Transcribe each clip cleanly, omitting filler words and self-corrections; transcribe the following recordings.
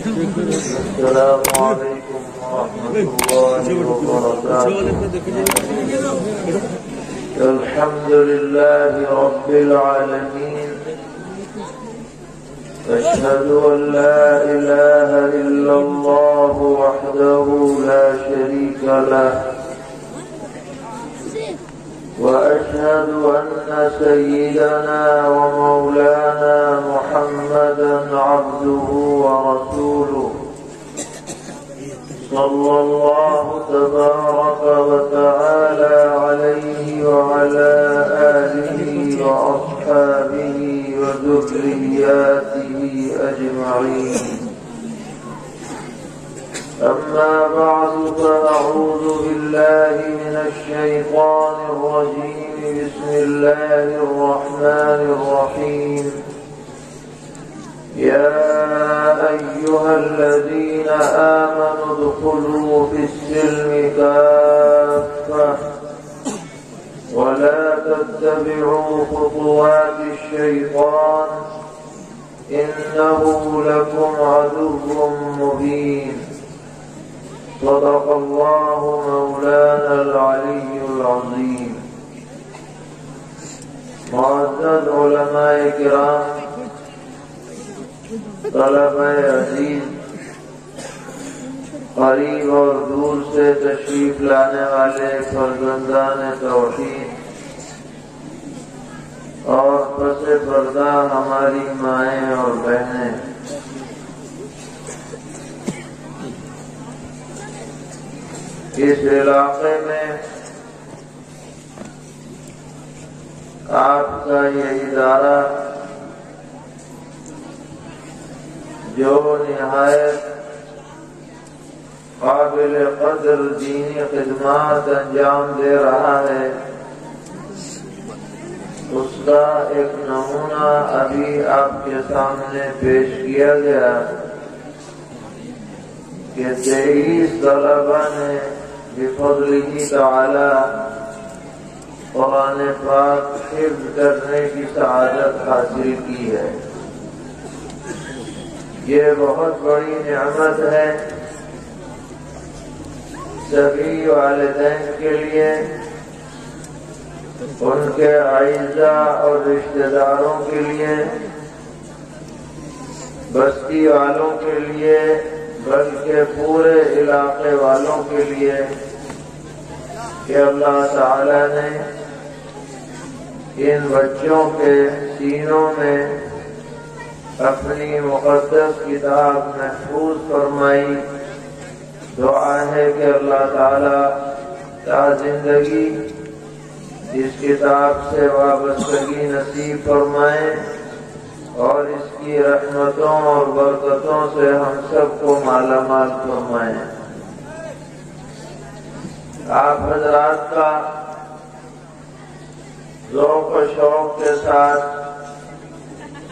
السلام عليكم ورحمة الله وبركاته. الحمد لله رب العالمين، أشهد أن لا إله إلا الله وحده لا شريك له، وأشهد أن سيدنا ومولانا محمدا عبده ورسوله، صلى الله تبارك وتعالى عليه وعلى آله وأصحابه وذرياته أجمعين. أما بعد، فأعوذ بالله من الشيطان الرجيم. بسم الله الرحمن الرحيم. يا أيها الذين آمنوا ادخلوا في السلم كافة ولا تتبعوا خطوات الشيطان إنه لكم عدو مبين. صدق الله مولانا العلي العظيم. معزز علماء کرام، طلبہ عزیز، قریب اور دور سے تشریف لانے والے فرزندان توحید اور پس پردہ ہماری مائیں اور بہنیں، اس علاقے میں آپ کا یہ ادارہ جو نہایت قابل قدر دینی خدمات انجام دے رہا ہے، اس کا ایک نمونہ ابھی آپ کے سامنے پیش کیا گیا کہ 23 طلبہ نے بفضلہ تعالی قرآن پاک حفظ کرنے کی سعادت حاصل کی ہے۔ یہ بہت بڑی نعمت ہے سبھی والدین کے لیے، ان کے اعزاء اور رشتہ داروں کے لیے، بستی والوں کے لیے، بلکہ پورے علاقے والوں کے لیے کہ اللہ تعالی نے ان بچوں کے سینوں میں اپنی مقدس کتاب محفوظ فرمائی۔ دعا ہے کہ اللہ تعالی تا زندگی اس کتاب سے وابستگی نصیب فرمائے اور اس کی رحمتوں اور برکتوں سے ہم سب کو مالا مال فرمائے۔ آپ حضرات کا ذوق و شوق کے ساتھ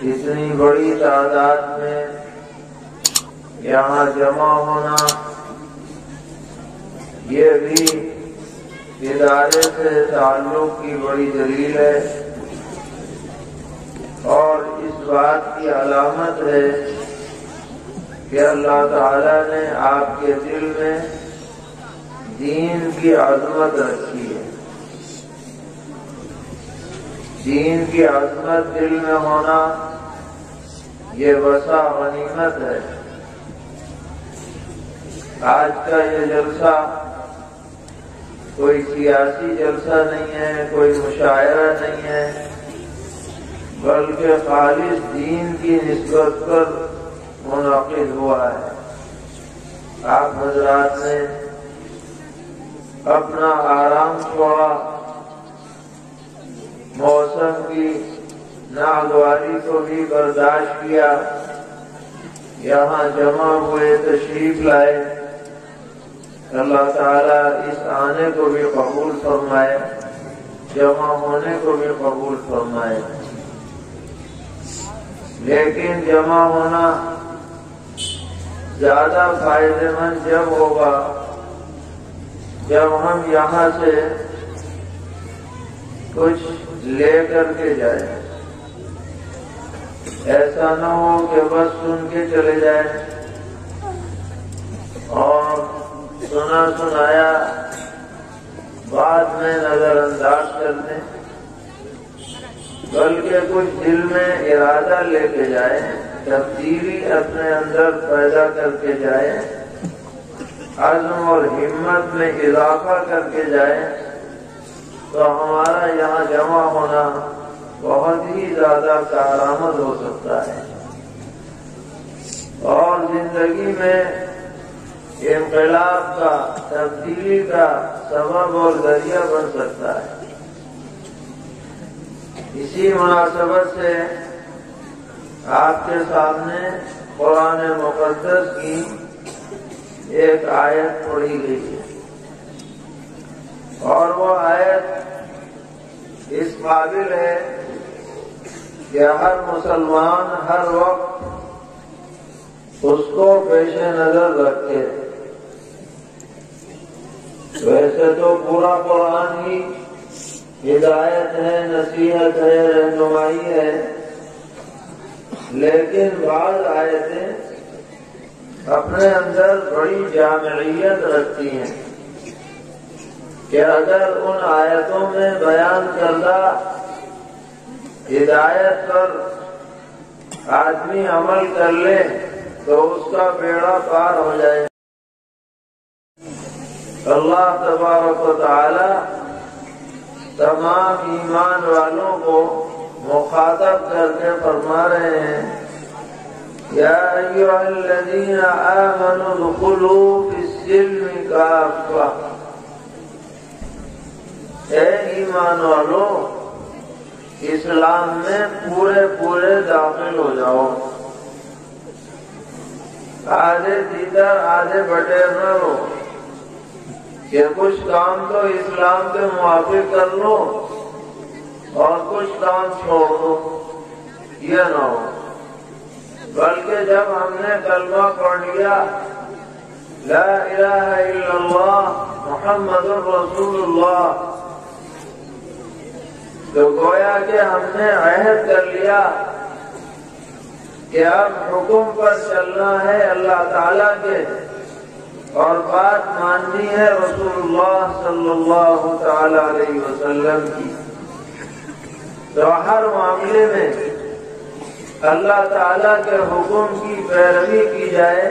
اتنی بڑی تعداد میں یہاں جمع ہونا، یہ بھی ادارے سے تعلق کی بڑی دلیل ہے اور اس بات کی علامت ہے کہ اللہ تعالی نے آپ کے دل میں دین کی عظمت رکھی ہے۔ دین کی عظمت دل میں ہونا یہ وسع غنیمت ہے۔ آج کا یہ جلسہ کوئی سیاسی جلسہ نہیں ہے، کوئی مشاعرہ نہیں ہے، بلکہ خالص دین کی نسبت پر منعقد ہوا ہے۔ آپ حضرات نے اپنا آرام چھوڑا، موسم کی ناگواری کو بھی برداشت کیا، یہاں جمع ہوئے، تشریف لائے۔ اللہ تعالیٰ اس آنے کو بھی قبول فرمائے، جمع ہونے کو بھی قبول فرمائے۔ لیکن جمع ہونا زیادہ فائدہ مند جب ہوگا جب ہم یہاں سے کچھ لے کر کے جائیں۔ ایسا نہ ہو کہ بس سن کے چلے جائیں، اور سنا سنایا بعد میں نظر انداز کر دیں، بلکہ کچھ دل میں ارادہ لے کے جائیں، تبدیلی اپنے اندر پیدا کر کے جائیں، عزم اور ہمت میں اضافہ کر کے جائیں، تو ہمارا یہاں جمع ہونا بہت ہی زیادہ کارآمد ہو سکتا ہے اور زندگی میں انقلاب کا، تبدیلی کا سبب اور ذریعہ بن سکتا ہے۔ اسی مناسبت سے آپ کے سامنے قرآن مقدس کی ایک آیت پڑھی گئی ہے، اور وہ آیت اس قابل ہے کہ ہر مسلمان ہر وقت اس کو پیش نظر رکھے۔ ویسے تو پورا قرآن ہی ہدایت ہے، نصیحت ہے، رہنمائی ہے، لیکن بعض آیتیں اپنے اندر بڑی جامعیت رکھتی ہیں کہ اگر ان آیتوں میں بیان کردہ ہدایت پر آدمی عمل کر لے تو اس کا بیڑا پار ہو جائے۔ اللہ تبارک و تعالی تمام ایمان والوں کو مخاطب کر کے فرما رہے ہیں، یا ایھا الذین آمنوا ادخلوا فی السلم کافۃ، اے ایمان والو اسلام میں پورے داخل ہو جاؤ، آدھے دیدر آدھے بٹیر نہ ہو کہ کچھ کام تو اسلام کے موافق کر لو اور کچھ کام چھوڑ دو، یہ نہ ہو، بلکہ جب ہم نے کلمہ پڑھ لیا لا الہ الا اللہ محمد رسول اللہ، تو گویا کہ ہم نے عہد کر لیا کہ اب حکم پر چلنا ہے اللہ تعالیٰ کے اور بات ماننی ہے رسول اللہ صلی اللہ تعالی علیہ وسلم کی۔ تو ہر معاملے میں اللہ تعالیٰ کے حکم کی پیروی کی جائے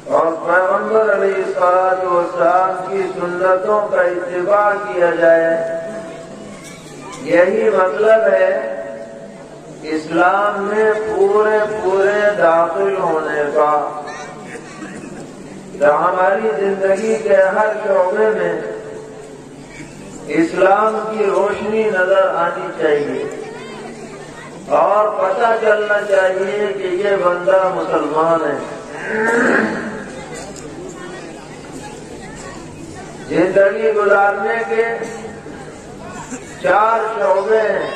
اور پیغمبر علیہ الصلوۃ والسلام کی سنتوں کا اتباع کیا جائے، یہی مطلب ہے اسلام میں پورے داخل ہونے کا۔ تو ہماری زندگی کے ہر شعبے میں اسلام کی روشنی نظر آنی چاہیے اور پتہ چلنا چاہیے کہ یہ بندہ مسلمان ہے۔ زندگی گزارنے کے 4 شعبے ہیں۔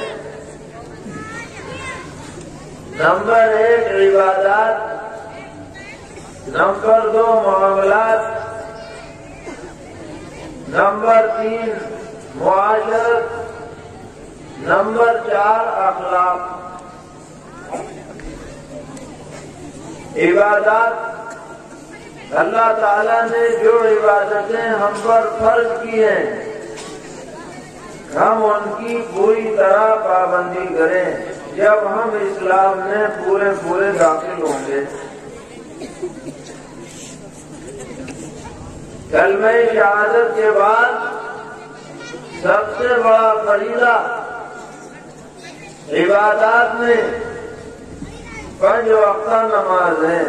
نمبر 1 عبادات، نمبر 2 معاملات، نمبر 3 معاشرت، نمبر 4 اخلاق۔ عبادات، اللہ تعالیٰ نے جو عبادتیں ہم پر فرض کی ہیں ہم ان کی پوری طرح پابندی کریں جب ہم اسلام میں پورے داخل ہوں گے۔ کلمہ شہادت کے بعد سب سے بڑا فریضہ عبادات میں 5 وقتہ نماز ہے،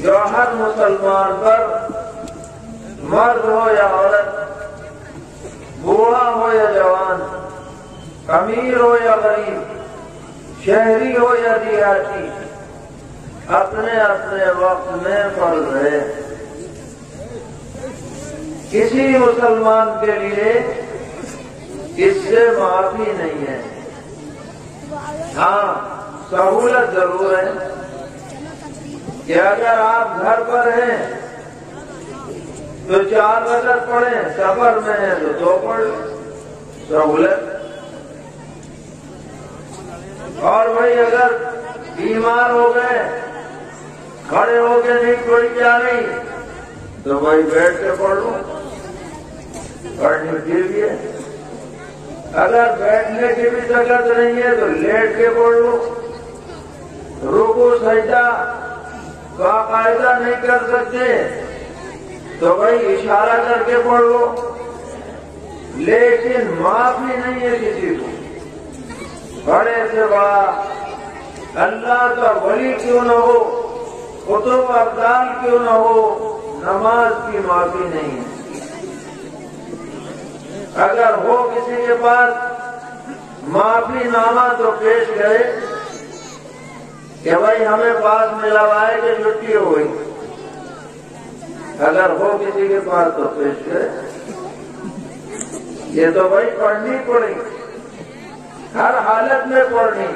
جو ہر مسلمان پر مرد ہو یا عورت، بوڑھا ہو یا جوان، امیر ہو یا غریب، شہری ہو یا دیہاتی، اپنے اپنے وقت میں فرض ہے۔ کسی مسلمان کے لیے اس سے معافی نہیں ہے۔ ہاں سہولت ضرور ہے کہ اگر آپ گھر پر ہیں تو 4 رکعت پڑھیں، سفر میں ہیں تو 2 پڑھ لیں، سہولت۔ اور بھائی اگر بیمار ہو گئے کھڑے ہو کے نہیں پڑھی جا رہی تو بھائی بیٹھ کے پڑھ لو، پڑھنے کے لیے۔ اگر بیٹھنے کی بھی طاقت نہیں ہے تو لیٹ کے پڑھ لو۔ رکوع سجدہ باقاعدہ نہیں کر سکتے تو بھائی اشارہ کر کے پڑھ لو، لیکن معافی نہیں ہے کسی کو۔ بڑے سے بڑا اللہ کا ولی کیوں نہ ہو، قطب افضال کیوں نہ ہو، نماز کی معافی نہیں ہے۔ اگر ہو کسی کے پاس معافی نامہ تو پیش کرے کہ بھائی ہمیں پاس ملا ہوا ہے کہ چھٹی ہو گئی، اگر ہو کسی کے پاس تو پیش کرے۔ یہ تو بھائی پڑھنی پڑے گی، ہر حالت میں پڑھنی۔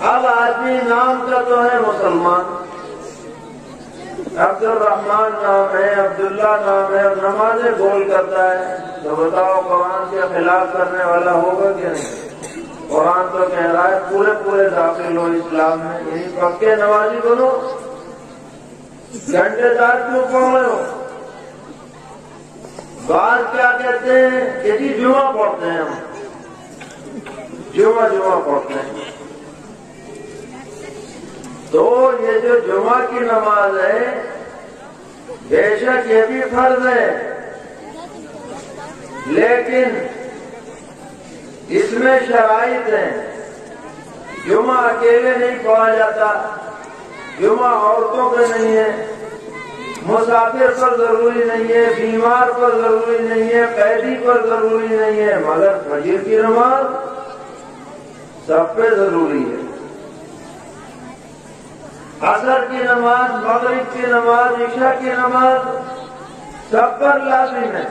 اب آدمی نام کا تو ہے مسلمان، عبد الرحمان نام ہے، عبداللہ نام ہے، اور نمازیں گول کرتا ہے، تو بتاؤ قرآن کے خلاف کرنے والا ہوگا کہ نہیں؟ قرآن تو کہہ رہا ہے پورے داخل ہو اسلام میں، یعنی پکے نمازی بنو، گھنٹے دار کیوں پڑھ رہے ہو؟ بعض کیا کہتے ہیں کہ جی جمعہ پڑھتے ہیں، ہم جمعہ پڑھتے ہیں۔ تو یہ جو جمعہ کی نماز ہے بے شک یہ بھی فرض ہے، لیکن اس میں شرائط ہیں۔ جمعہ اکیلے نہیں پڑھا جاتا، جمعہ عورتوں پہ نہیں ہے، مسافر پر ضروری نہیں ہے، بیمار پر ضروری نہیں ہے، قیدی پر ضروری نہیں ہے، مگر فجر کی نماز سب پہ ضروری ہے۔ عصر کی نماز، مغرب کی نماز، عشاء کی نماز سب پر لازم ہے۔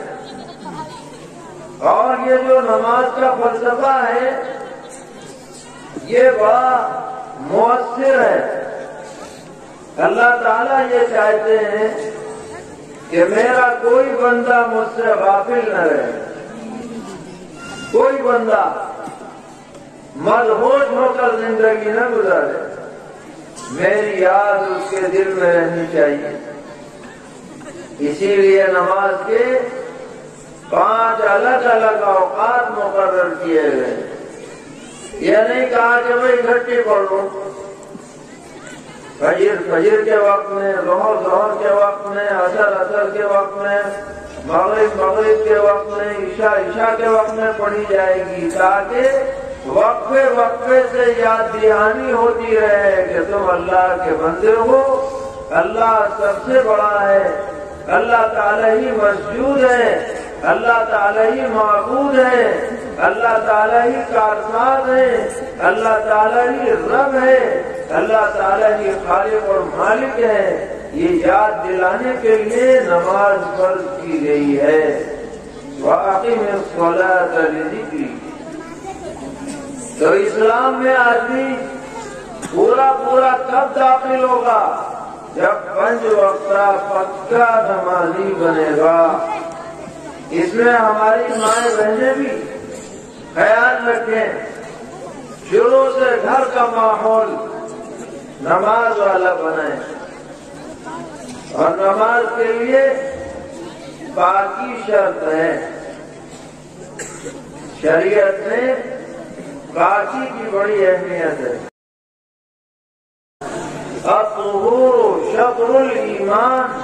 اور یہ جو نماز کا فلسفہ ہے یہ بڑا مؤثر ہے۔ اللہ تعالیٰ یہ چاہتے ہیں کہ میرا کوئی بندہ مجھ سے غافل نہ رہے، کوئی بندہ مدہوش ہو کر زندگی نہ گزارے، میری یاد اس کے دل میں رہنی چاہیے۔ اسی لیے نماز کے 5 الگ الگ اوقات مقرر کیے گئے۔ یہ نہیں کہا کہ بھائی اکٹھی پڑھ لو، فجر کے وقت میں، ظہر کے وقت میں، عصر کے وقت میں، مغرب کے وقت میں، عشاء کے وقت میں پڑھی جائے گی، تاکہ وقفے سے یاد دہانی ہوتی رہے کہ تم اللہ کے بندے ہو، اللہ سب سے بڑا ہے، اللہ تعالیٰ ہی مسجود ہے، اللہ تعالیٰ ہی معبود ہے، اللہ تعالیٰ ہی کارساز ہے، اللہ تعالیٰ ہی رب ہے، اللہ تعالیٰ ہی خالق اور مالک ہے۔ یہ یاد دلانے کے لیے نماز فرض کی گئی ہے۔ وَأَقِمِ الصَّلَاةَ لِذِكْرِي۔ تو اسلام میں آدمی پورا کب داخل ہوگا؟ جب 5 وقتہ پکا نمازی بنے گا۔ اس میں ہماری مائیں بہنیں بھی خیال رکھیں، شروع سے گھر کا ماحول نماز والا بنائیں، اور نماز کے لیے پاکی شرط ہے۔ شریعت میں پاکی کی بڑی اہمیت ہے۔ الطہور شطر الایمان،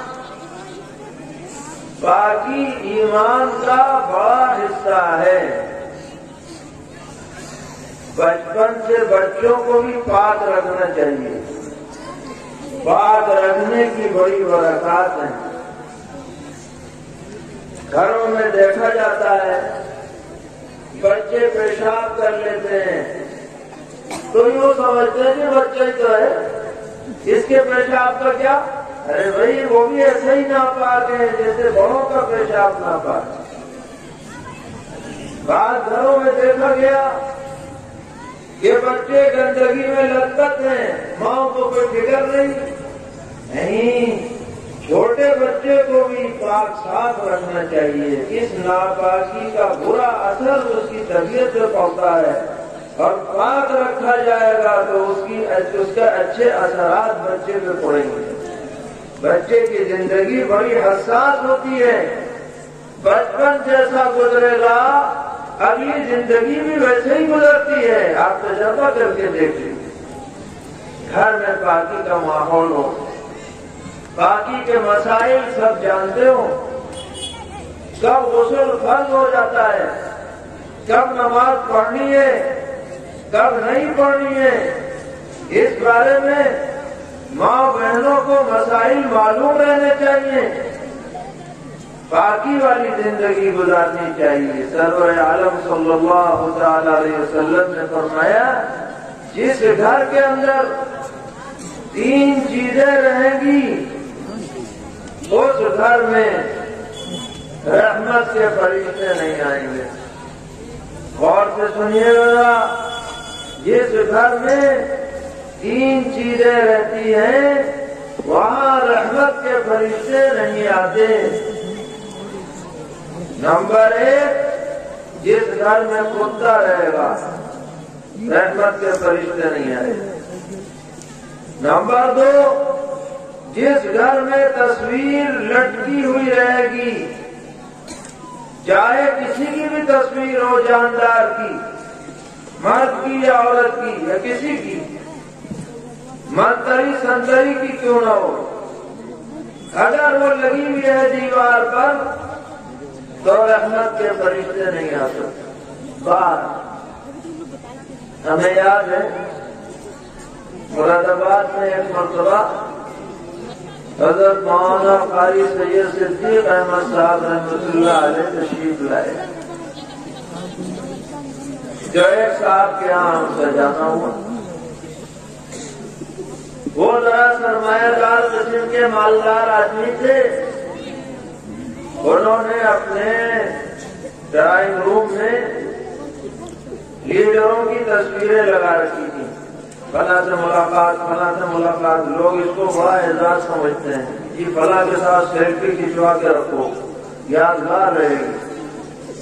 پاکی ایمان کا بڑا حصہ ہے۔ بچپن سے بچوں کو بھی پاک رکھنا چاہیے، پاک رکھنے کی بڑی برکات ہیں۔ گھروں میں دیکھا جاتا ہے بچے پیشاب کر لیتے ہیں تو یوں سمجھتے ہیں کہ بچہ ہی تو ہے، اس کے پیشاب کا کیا؟ ارے بھائی وہ بھی ایسے ہی ناپاک ہے جیسے بڑوں کا پیشاب ناپاک ہے۔ بعض گھروں میں دیکھا گیا کہ بچے گندگی میں لطفت ہیں، ماں کو کوئی فکر نہیں۔ چھوٹے بچے کو بھی پاک صاف رکھنا چاہیے۔ اس ناپاکی کا برا اثر اس کی طبیعت پہ پڑتا ہے، اور پاک رکھا جائے گا تو اس کے اچھے اثرات بچے پہ پڑیں گے۔ بچے کی زندگی بڑی حساس ہوتی ہے، بچپن جیسا گزرے گا اگلی زندگی بھی ویسے ہی گزرتی ہے۔ آپ تجربہ کر کے دیکھ لیجیے، گھر میں پاکی کا ماحول ہو، پاکی کے مسائل سب جانتے ہو، کب غسل فرض ہو جاتا ہے، کب نماز پڑھنی ہے، کب نہیں پڑھنی ہے، اس بارے میں ماں بہنوں کو مسائل معلوم رہنے چاہیے، پاکی والی زندگی گزارنی چاہیے۔ سرور عالم صلی اللہ تعالی علیہ وسلم نے فرمایا جس گھر کے اندر 3 چیزیں رہیں گی اس گھر میں رحمت کے فرشتے نہیں آئیں گے۔ غور سے سنیے گا، جس گھر میں 3 چیزیں رہتی ہیں وہاں رحمت کے فرشتے نہیں آتے۔ نمبر 1، جس گھر میں کتا رہے گا رحمت کے فرشتے نہیں آئے۔ نمبر 2، جس گھر میں تصویر لٹکی ہوئی رہے گی، چاہے کسی کی بھی تصویر ہو، جاندار کی، مرد کی یا عورت کی یا کسی کی، منتری سنتری کی کیوں نہ ہو، اگر وہ لگی ہوئی ہے دیوار پر تو رحمت کے فرشتے نہیں آ سکتے۔ ہمیں یاد ہے مراد آباد میں ایک مرتبہ حضرت مولانا قاری سید صدیق احمد صاحب رحمۃ اللہ علیہ تشریف لائے، جو ایک صاحب کے یہاں ہم سے جانا ہوا، وہ ذرا سرمایہ دار قسم کے مالدار آدمی تھے۔ انہوں نے اپنے ڈرائنگ روم میں لیڈروں کی تصویریں لگا رکھی تھی، فلاں سے ملاقات، فلاں سے ملاقات۔ لوگ اس کو بڑا اعزاز سمجھتے ہیں، یہ فلاں کے ساتھ سیلفی کھنچوا کے رکھو، یادگار رہے گی،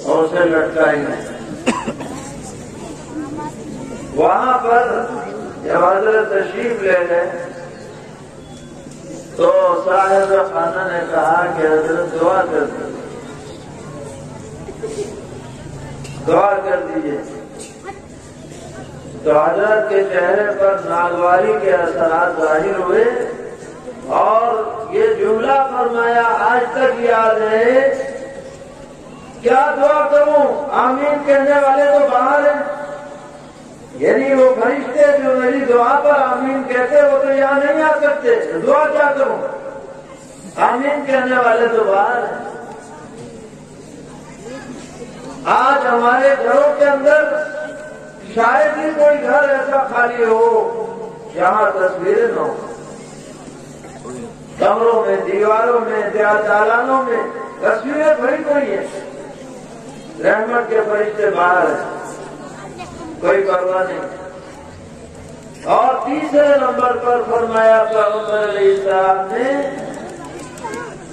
اور اسے لٹکائیں گے۔ وہاں پر جب حضرت تشریف لے گئے تو صاحب خانہ نے کہا کہ حضرت دعا کر دیجیے۔ تو حضرت کے چہرے پر ناگواری کے اثرات ظاہر ہوئے اور یہ جملہ فرمایا، آج تک یاد ہے، کیا دعا کروں، آمین کہنے والے تو باہر ہیں، یعنی وہ فرشتے جو میری دعا پر آمین کہتے وہ تو یہاں نہیں آ سکتے، دعا کیا کروں، آمین کہنے والے تو باہر ہیں۔ آج ہمارے گھروں کے اندر شاید ہی کوئی گھر ایسا خالی ہو جہاں تصویریں نہ ہو، کمروں میں، دیواروں میں، دالانوں میں تصویریں بھری کوئی ہیں، رحمت کے فرشتے باہر ہیں، کوئی پرواہ نہیں۔ اور تیسرے نمبر پر فرمایا پیغمبر علیہ السلام نے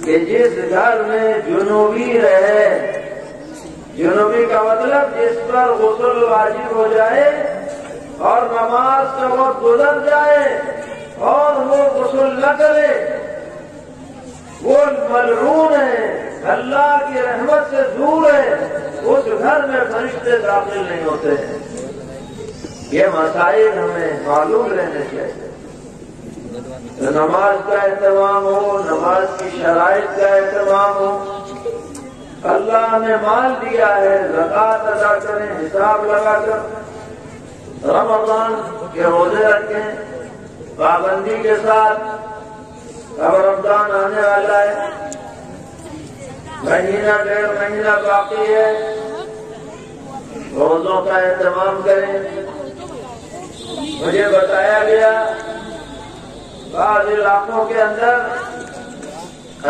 کہ جس گھر میں جنوبی رہے، جنوبی کا مطلب جس پر غسل واجب ہو جائے اور نماز کا وقت گزر جائے اور وہ غسل نہ کرے، وہ ملعون ہے، اللہ کی رحمت سے دور ہے، اس گھر میں فرشتے داخل نہیں ہوتے ہیں۔ یہ مسائل ہمیں معلوم رہنے چاہیے۔ نماز کا اہتمام ہو، نماز کی شرائط کا اہتمام ہو، اللہ نے مال دیا ہے، زکوٰۃ ادا کریں حساب لگا کر، رمضان کے روزے رکھیں پابندی کے ساتھ۔ اب رمضان آنے والا ہے، مہینہ 1.5 مہینہ باقی ہے، روزوں کا اہتمام کریں۔ مجھے بتایا گیا بعض علاقوں کے اندر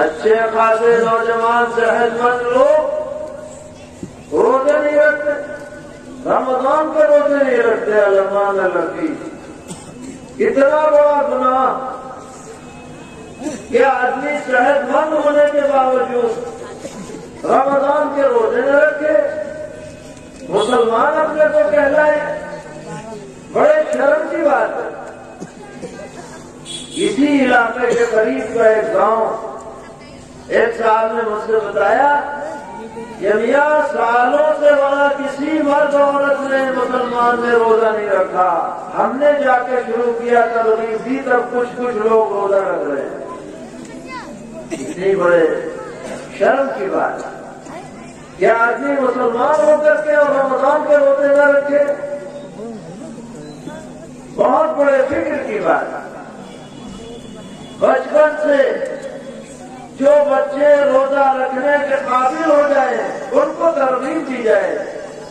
اچھے خاصے نوجوان صحت مند لوگ روزے نہیں رکھتے، رمضان کے روزے نہیں رکھتے، علمان اللہ کی اتنا بڑا گناہ کہ آدمی صحت مند ہونے کے باوجود رمضان کے روزے نہ رکھے، مسلمان اپنے کو کہلائے اسی علاقے کے قریب کا ایک گاؤں، ایک صاحب نے مجھ سے بتایا کہ میاں سالوں سے وہاں کسی مرد عورت نے مسلمان نے روزہ نہیں رکھا، ہم نے جا کے شروع کیا ترغیب دی، تب کچھ لوگ روزہ رکھ رہے ہیں۔ اتنی بڑے شرم کی بات کیا آدمی مسلمان ہو کر کے اور رمضان کے روزے نہ رکھے؟ بہت بڑے فکر کی بات۔ بچپن سے جو بچے روزہ رکھنے کے قابل ہو جائیں ان کو ترغیب دی جائے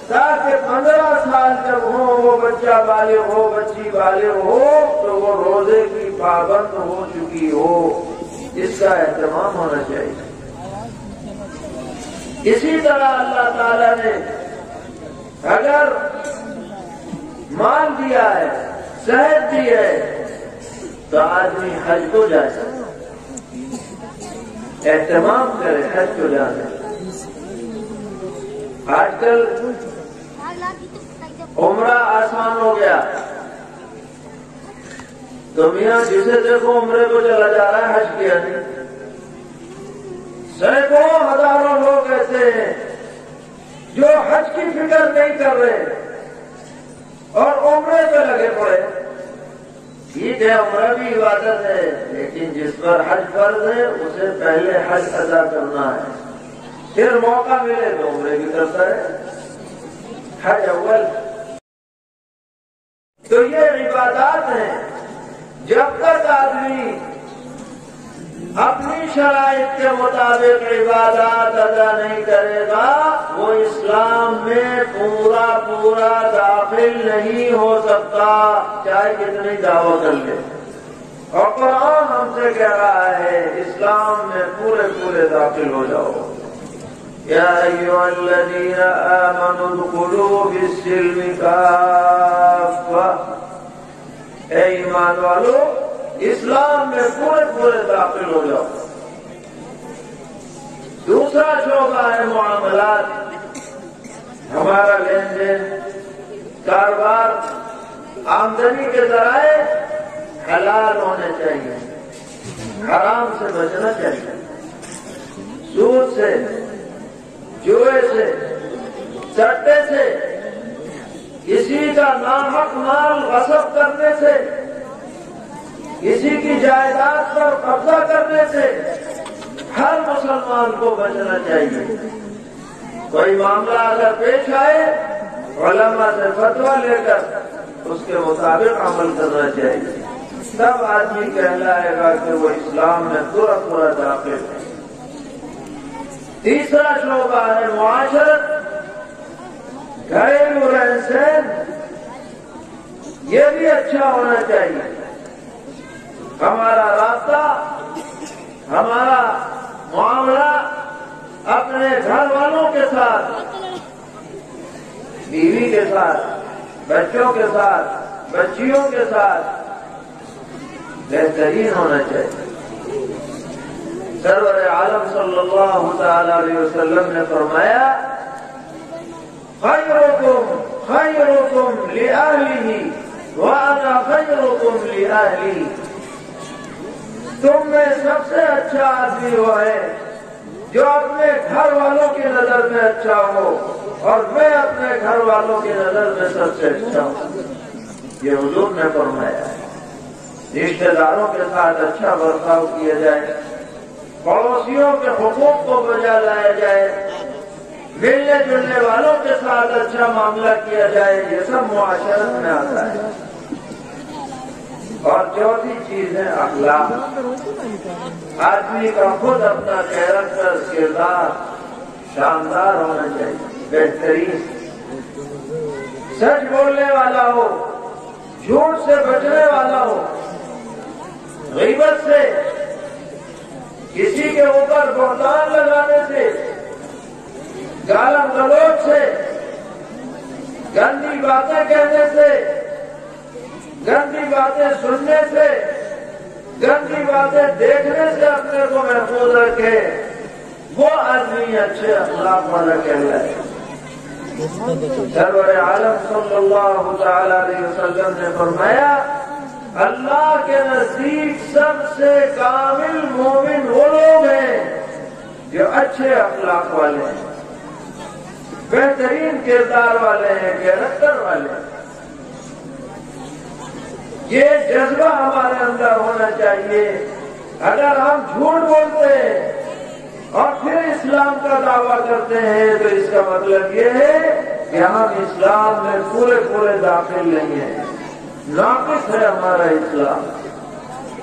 تاکہ 15 سال جب ہو وہ بچہ بالغ ہو، بچی بالغ ہو تو وہ روزے کی پابند ہو چکی ہو۔ اس کا اہتمام ہونا چاہیے۔ اسی طرح اللہ تعالیٰ نے اگر مال دیا ہے، صحت دی ہے تو آدمی حج کو جا سکتا، اہتمام کرے حج کو جانے۔ آج کل عمرہ آسان ہو گیا تو میاں جسے دیکھو عمرے کو چلا جا رہا ہے، حج کیا نہیں۔ سینکڑوں ہزاروں لوگ ایسے ہیں جو حج کی فکر نہیں کر رہے اور عمرے پہ لگے پڑے۔ ٹھیک ہے عمرہ بھی عبادت ہے، لیکن جس پر حج فرض ہے اسے پہلے حج ادا کرنا ہے، پھر موقع ملے تو عمرے بھی کرتا ہے۔ حج اول تو یہ عبادات ہیں۔ جب تک آدمی اپنی شرائط کے مطابق عبادات ادا نہیں کرے گا وہ اسلام میں پورا داخل نہیں ہو سکتا، چاہے کتنی دعویٰ کر لے۔ اور قرآن ہم سے کہہ رہا ہے اسلام میں پورے داخل ہو جاؤ۔ یا ایھا الذین آمنوا ادخلوا فی السلم کافۃ، اے ایمان والو اسلام میں پورے داخل ہو جاؤ۔ دوسرا شعبہ ہے معاملات، ہمارا لین دین، کاروبار، آمدنی کے ذرائع حلال ہونے چاہیے، حرام سے بچنا چاہیے، سود سے، جوئے سے، سٹے سے، کسی کا ناحق مال غصب کرنے سے، کسی کی جائیداد پر قبضہ کرنے سے ہر مسلمان کو بچنا چاہیے۔ کوئی معاملہ اگر پیش آئے علماء سے فتویٰ لے کر اس کے مطابق عمل کرنا چاہیے، تب آدمی کہلائے گا کہ وہ اسلام میں پورا داخل ہے۔ تیسرا شعبہ ہے معاشرت، گھریلو رہن سہن، یہ بھی اچھا ہونا چاہیے۔ ہمارا رابطہ، ہمارا معاملہ اپنے گھر والوں کے ساتھ، بیوی کے ساتھ، بچوں کے ساتھ، بچیوں کے ساتھ بہترین ہونا چاہیے۔ سرور عالم صلی اللہ تعالی علیہ وسلم نے فرمایا خیرکم لأہلہ وأنا خیرکم لأہلی، تم میں سب سے اچھا آدمی وہ ہے جو اپنے گھر والوں کی نظر میں اچھا ہو اور میں اپنے گھر والوں کی نظر میں سب سے اچھا ہوں۔ یہ حضور نے فرمایا ہے۔ رشتہ داروں کے ساتھ اچھا برتاؤ کیا جائے، پڑوسیوں کے حقوق کو بجا لایا جائے، ملنے جلنے والوں کے ساتھ اچھا معاملہ کیا جائے، یہ سب معاشرت میں آتا ہے۔ اور چوتھی چیز ہے اخلاق، آدمی کا خود اپنا کیریکٹر، کردار شاندار ہونا چاہیے، بہترین، سچ بولنے والا ہو، جھوٹ سے بچنے والا ہو، غیبت سے، کسی کے اوپر بہتان لگانے سے، گالم گلوچ سے، گندی باتیں کہنے سے، گندی باتیں سننے سے، گندی باتیں دیکھنے سے اپنے کو محفوظ رکھے، وہ آدمی اچھے اخلاق والا کہلائے۔ سرور عالم صلی اللہ تعالی علیہ وسلم نے فرمایا اللہ کے نزدیک سب سے کامل مومن وہ لوگ ہیں جو اچھے اخلاق والے ہیں، بہترین کردار والے ہیں، کیریکٹر والے ہیں۔ یہ جذبہ ہمارے اندر ہونا چاہیے۔ اگر ہم جھوٹ بولتے ہیں اور پھر اسلام کا دعویٰ کرتے ہیں تو اس کا مطلب یہ ہے کہ ہم اسلام میں پورے داخل نہیں ہیں، ناقص ہے ہمارا اسلام،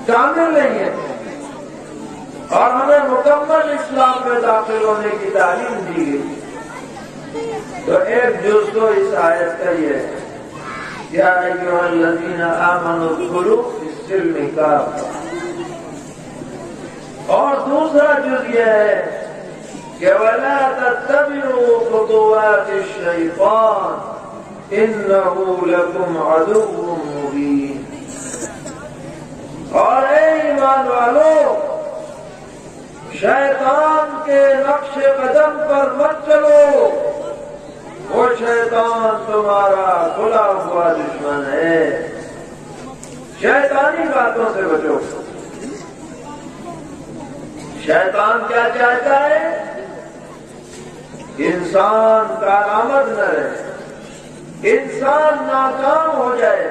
کامل نہیں ہے، اور ہمیں مکمل اسلام میں داخل ہونے کی تعلیم دی گئی۔ تو ایک جز تو اس آیت کا یہ ہے، یا ایھا الذین آمنوا ادخلوا فی السلم کافۃ، اور دوسرا جز یہ ہے کہ وَلَا تَتَّبِعُوا خُطُوَاتِ الشَّيْطَانِ إِنَّهُ لَكُمْ عَدُوٌّ مُّبِينٌ۔ اور اے ایمان والو، شیطان کے نقش قدم پر مت چلو، وہ شیطان تمہارا کھلا ہوا دشمن ہے، شیطانی باتوں سے بچو۔ شیطان کیا چاہتا ہے؟ انسان کارآمد نہ رہے، انسان ناکام ہو جائے،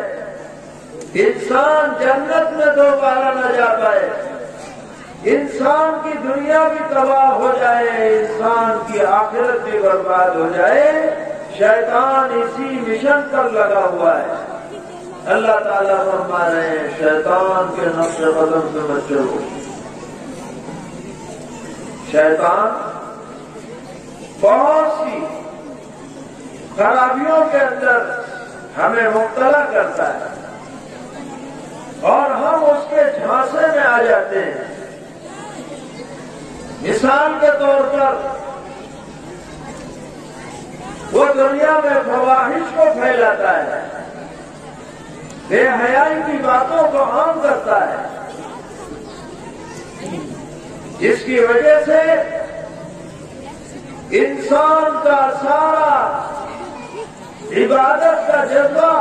انسان جنت میں دوبارہ نہ جا پائے، انسان کی دنیا بھی تباہ ہو جائے، انسان کی آخرت بھی برباد ہو جائے۔ شیطان اسی مشن پر لگا ہوا ہے۔ اللہ تعالیٰ فرما رہے ہیں شیطان کے نقش قدم سے مت چلو۔ شیطان بہت سی خرابیوں کے اندر ہمیں مبتلا کرتا ہے اور ہم اس کے جھانسے میں آ جاتے ہیں۔ مثال کے طور پر وہ دنیا میں فواحش کو پھیلاتا ہے، بے حیائی کی باتوں کو عام کرتا ہے، جس کی وجہ سے انسان کا سارا عبادت کا جذبہ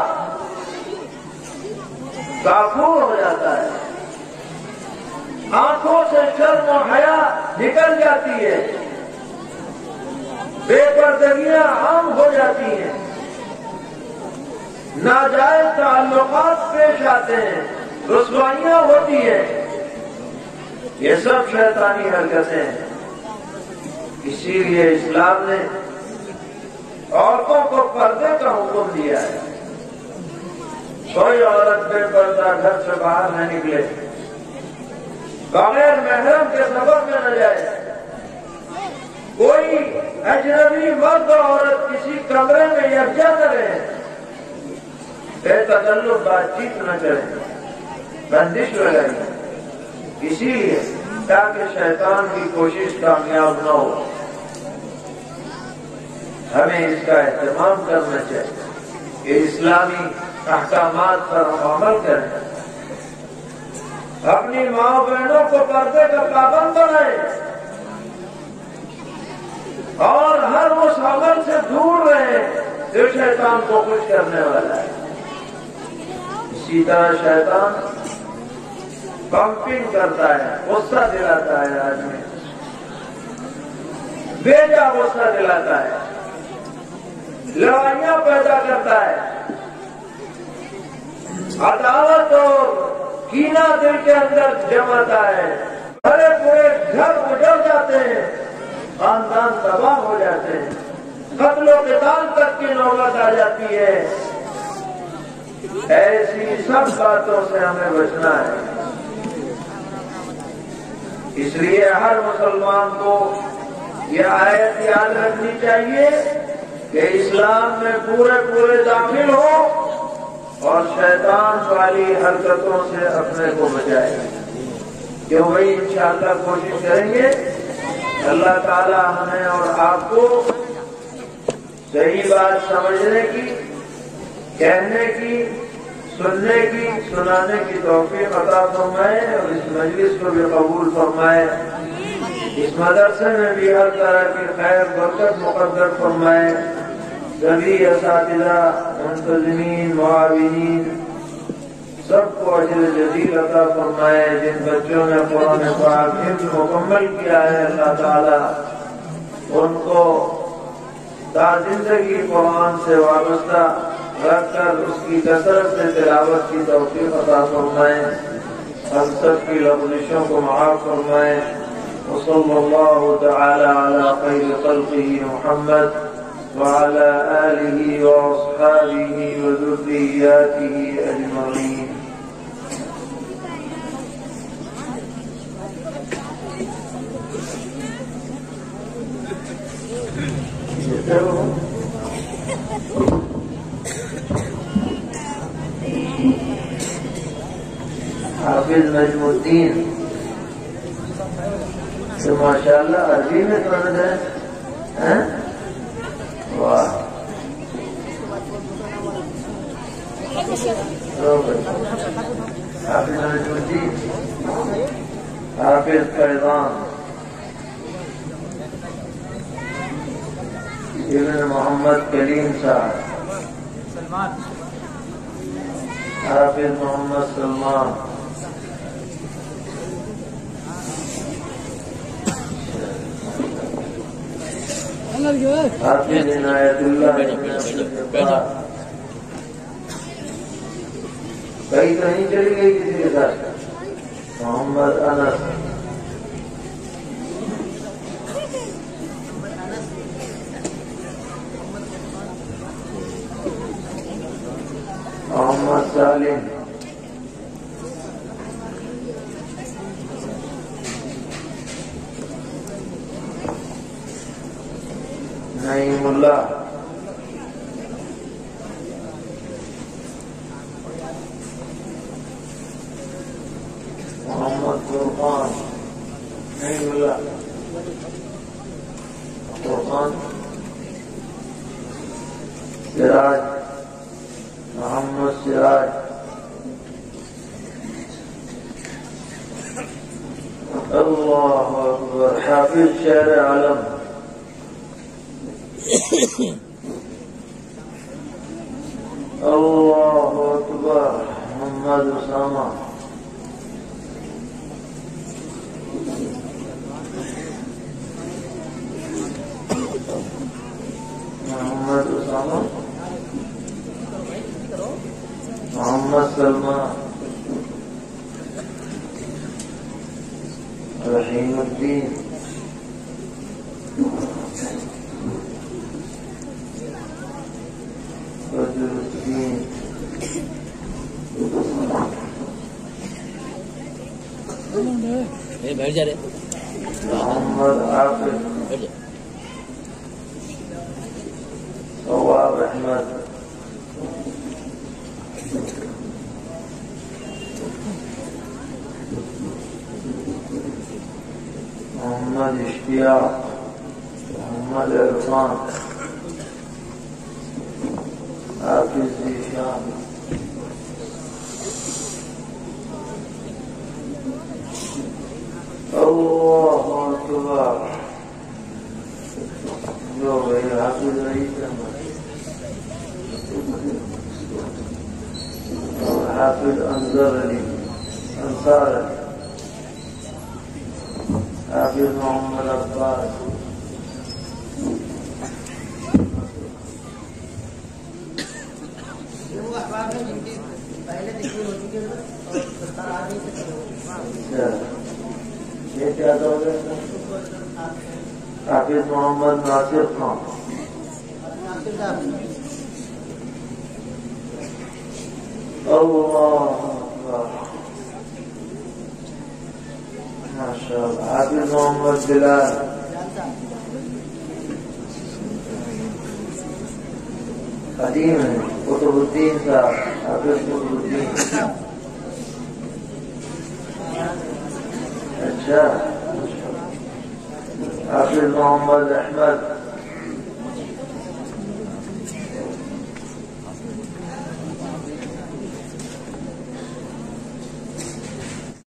کافور ہو جاتا ہے، آنکھوں سے شرم و حیا نکل جاتی ہے، بے پردگیاں عام ہو جاتی ہیں، ناجائز تعلقات پیش آتے ہیں، رسوائیاں ہوتی ہیں۔ یہ سب شیطانی حرکتیں ہیں۔ اسی لیے اسلام نے عورتوں کو پردے کا حکم دیا ہے۔ کوئی عورت بے پردہ گھر سے باہر نہ نکلے، بغیر محرم کے سفر میں نہ جائے، کوئی اجنبی مرد اور عورت کسی کمرے میں یکجا نہ رہے، بے تکلف بات چیت نہ کریں، بندش لگائی، اسی لیے تاکہ شیطان کی کوشش کامیاب نہ ہو۔ ہمیں اس کا اہتمام کرنا چاہیے کہ اسلامی احکامات پر ہم عمل کریں، اپنی ماں بہنوں کو پردے کا پابند بنائیں اور ہر اس عمل سے دور رہیں جو شیطان کو خوش کرنے والا ہے۔ اسی طرح شیطان پمپنگ کرتا ہے، غصہ دلاتا ہے، آدمی بیجا غصہ دلاتا ہے، لڑائیاں پیدا کرتا ہے، عداوت اور کینہ دل کے اندر جماتا ہے، بڑے پورے گھر اجڑ جاتے ہیں، خاندان تباہ ہو جاتے ہیں، قتل و قتال تک کی نوبت آ جاتی ہے۔ ایسی سب باتوں سے ہمیں بچنا ہے۔ اس لیے ہر مسلمان کو یہ آیت یاد رکھنی چاہیے کہ اسلام میں پورے داخل ہو اور شیطان والی حرکتوں سے اپنے کو بچائے، کہ وہی انشاءاللہ کوشش کریں گے۔ اللہ تعالی ہمیں اور آپ کو صحیح بات سمجھنے کی، کہنے کی، سننے کی، سنانے کی توفیق عطا فرمائے اور اس مجلس کو بھی قبول فرمائے، اس مدرسے میں بھی ہر طرح کی خیر برکت مقدر فرمائے، سبھی اساتذہ، منتظمین، معاونین سب کو اجر جزیل عطا فرمائے. جن بچوں نے قرآن پاک حفظ مکمل کیا ہے اللہ تعالیٰ ان کو تا زندگی قرآن سے وابستہ رکھ کر اس کی کثرت سے تلاوت کی توفیق عطا فرمائے. ہم سب کی لغزشوں کو معاف فرمائے. وصلی اللہ تعالی علی خیر خلقہ محمد وعلى آله وأصحابه وذرياته أجمعين. حافظ نجم الدین تو ماشاءاللہ عربی میں سند ہے. واہ حافظ نجم الدین، حافظ فیضان ابن محمد کلیم صاحب، حافظ محمد سلمان، حافظ عنایت اللہ. کہیں تو نہیں چلی گئی کسی کے ساتھ. محمد انس، محمد سالم، نعیم اللہ، محمد فرقان، نعیم اللہ فرقان، سراج، محمد سراج، اللہ اکبر. حافظ شہر عالم، اللہ اکبر. محمد اسامہ، محمد اسامہ، محمد سلمان، رحیم الدین، بدر الدین، بیٹھ جا رہے محمد عاقب، ثواب احمد، محمد اشتیاق، محمد عرفان، حافظ ذیشان، اللہ اکبر. جو بھائی حافظ رئیس احمد، حافظ انصار علی، انصار علی، حافظ محمد عباس، یہ کیا ہوگا؟ حافظ محمد ناصر خان، اللہ ماشاء اللہ. حافظ محمد بلال، قدیم ہے. قطب الدین صاحب، حافظ قطب الدین. اچھا. حافظ محمد احمد،